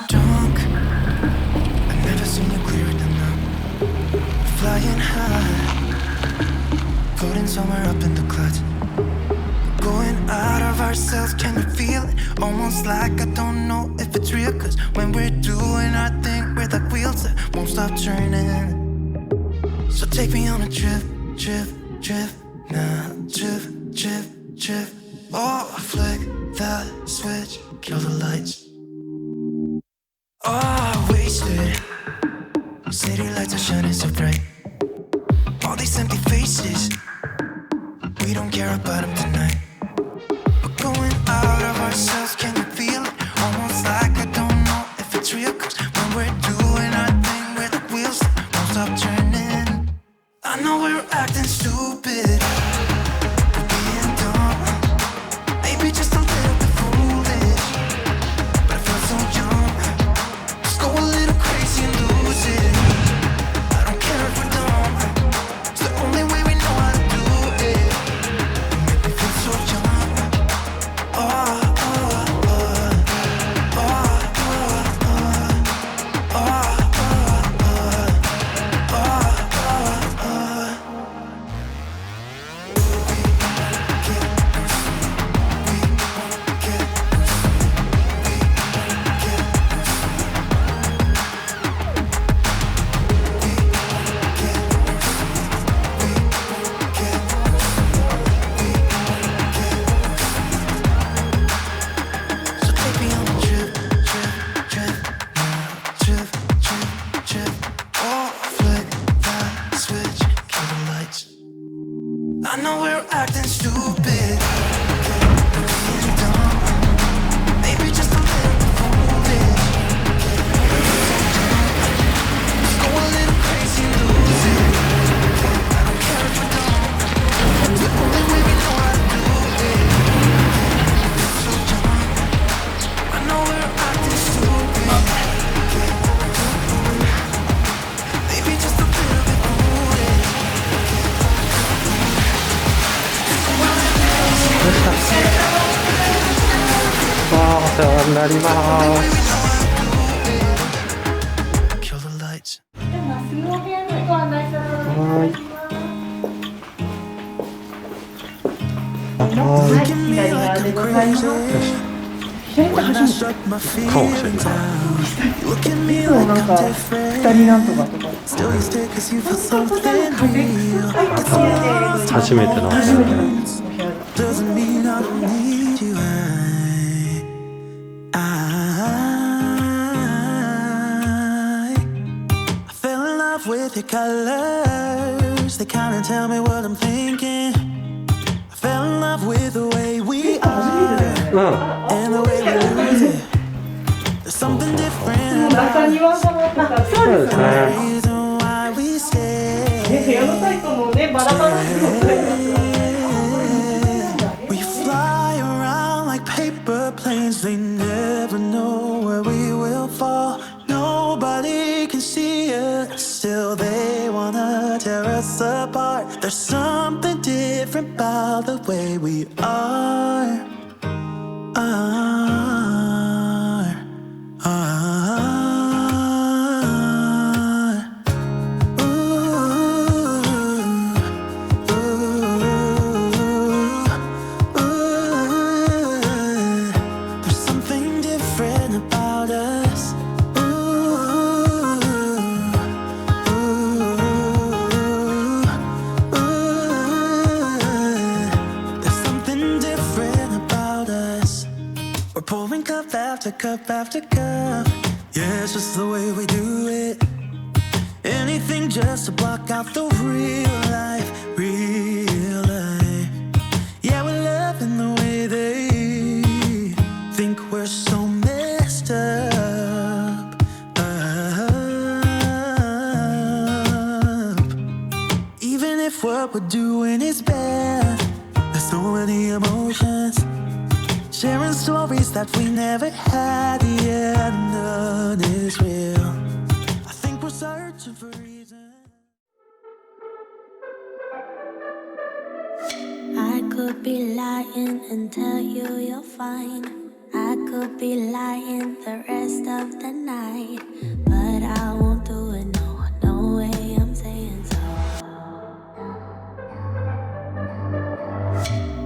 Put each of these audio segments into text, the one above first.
Drunk, I've never seen you clearer than now. Flying high, floating somewhere up in the clouds. Going out of ourselves, can you feel it? Almost like I don't know if it's real. Cause when we're doing our thing, we're like wheels that won't stop turning. So take me on a trip, trip, trip. Now trip, trip, trip. Oh, flick that switch, kill the lights. Oh, wasted. City lights are shining so bright. All these empty faces, we don't care about them tonight. We're going out of ourselves, can you feel it? Almost like I don't know if it's real. Cause when we're doing our thing, we're the wheels that won't stop turning. I know we're acting stupid, we're being dumb, maybe just a little bit foolish, but I feel so young. Just go a little crazy and lose it. I don't care if we're dumb, it's the only way we know how to do it. You make me feel so young. Oh, oh, oh, oh, oh, oh, So take me on a trip, trip, trip. Trip, trip, trip. Oh, flick that switch, kill the lights. I know we're acting stupid, being dumb, maybe just a little bit foolish. Just go a little crazy and lose it. I don't care if we're dumb, it's the only way we know how to do it. So young, I know we're acting stupid, maybe just a little bit foolish. わあ、お世話になります。Kill the lights. まっすぐお部屋にご案内させていただきます。はい、左側でございます。左側初めてかもしれない。いつもなんか二人なんとかとか。初めてのお部屋で。Doesn't mean I don't need you. I fell in love with your colors. They kinda tell me what I'm thinking. I fell in love with the way we are and the way we lose it. There's something different about the reason why we stay. We fly around like paper planes. They never know where we will fall. Nobody can see us. Still they wanna tear us apart. There's something different about the way we are. There's something different about us. There's something different about us. We're pouring cup after cup after cup. Yeah, it's just the way we do it. Anything just to block out the real life, real life. Yeah, we're loving the way they think we're so messed up. Even if what we're doing is bad, there's so many emotions. Sharing stories that we never had, yeah, none is real. I think we're searching for reasons. could be lying and tell you you're fine. I could be lying the rest of the night, but I won't do it, no, no way I'm saying so.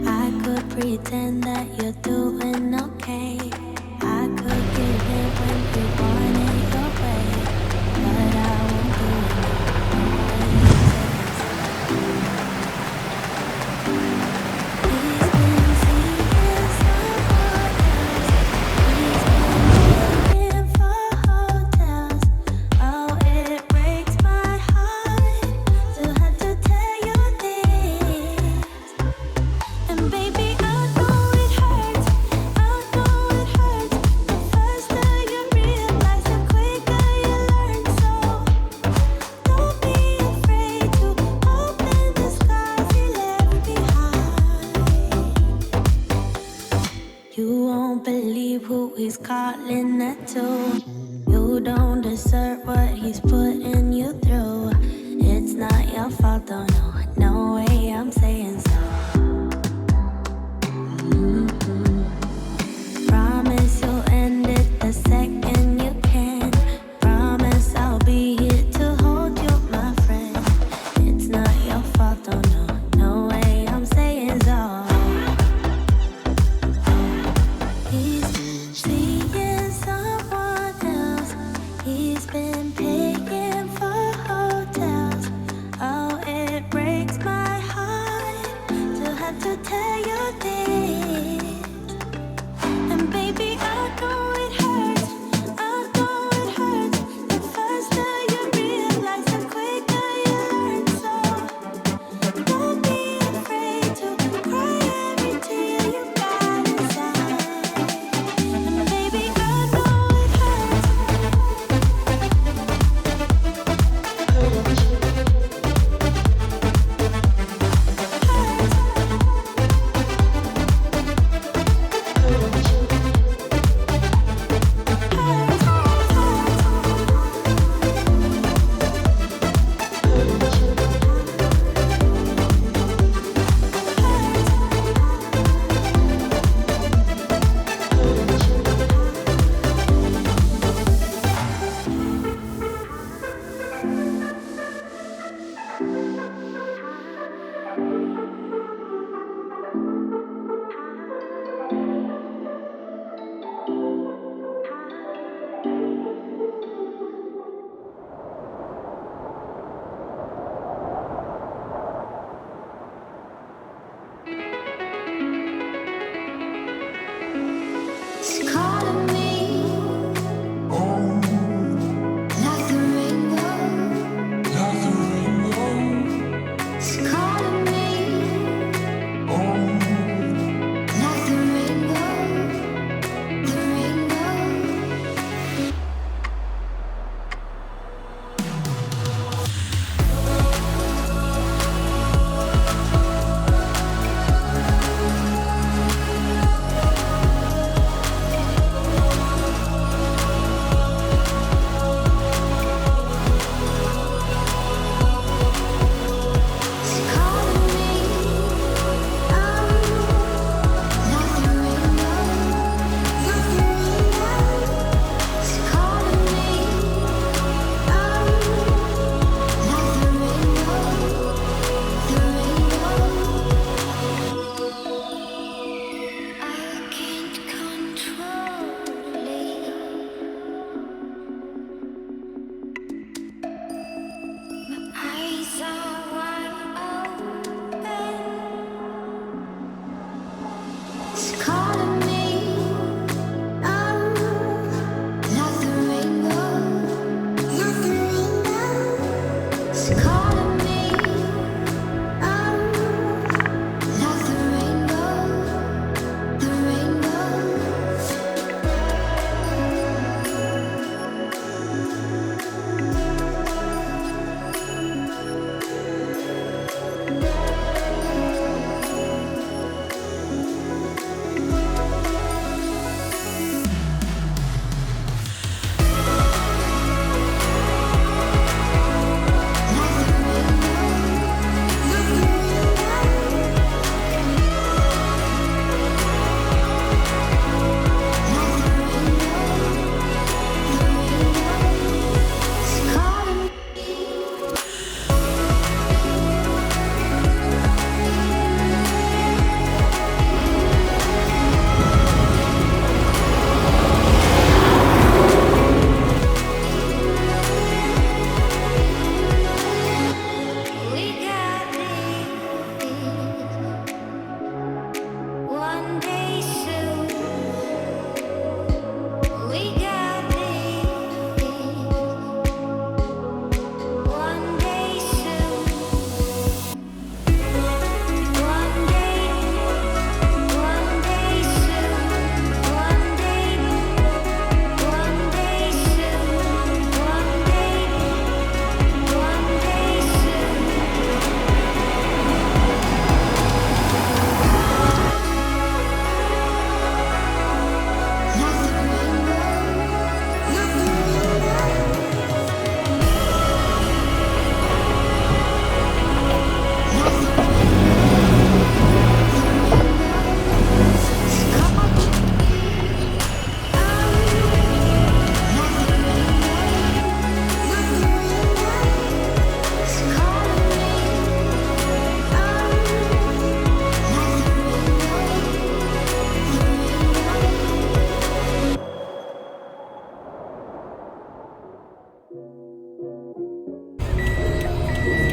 I could pretend that you're doing okay. I could give in when you want it your way, but I won't do it, no, no way I'm saying so. He's calling that too. You don't deserve what he's putting you through. It's not your fault, though, no, no way I'm saying so. Promise you'll end it the second you can. Promise I'll be here to hold you, my friend. It's not your fault, though, no, no way I'm saying so. Seeing someone else, he's been paying for hotels. Oh, it breaks my heart to have to tell you this. And baby, I know it hurts, I know it hurts. The faster you realize, the quicker you learn. So don't be afraid to cry every tear you got inside. Baby, I know it hurts.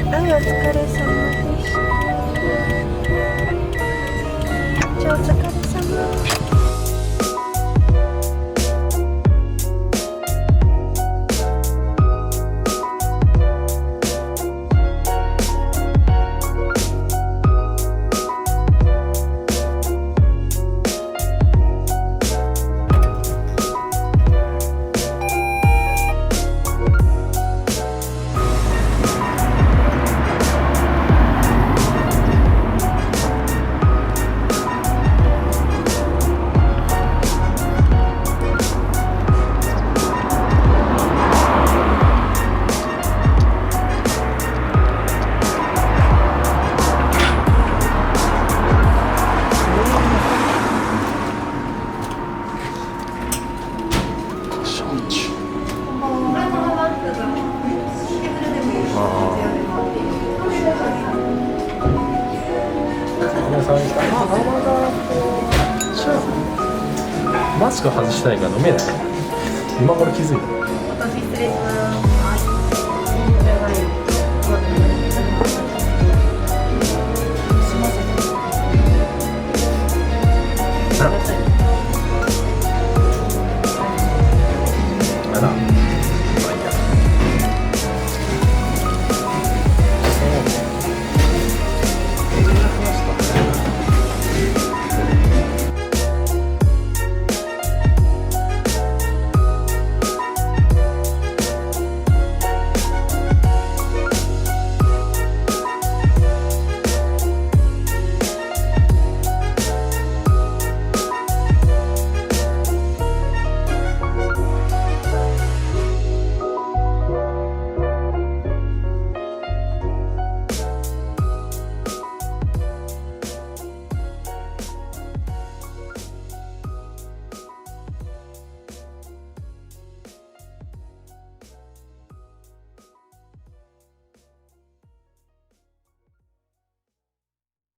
はい、お疲れ様でした。じゃあお疲れ様。マスク外したいから飲めない。今頃気づいた。私失礼します。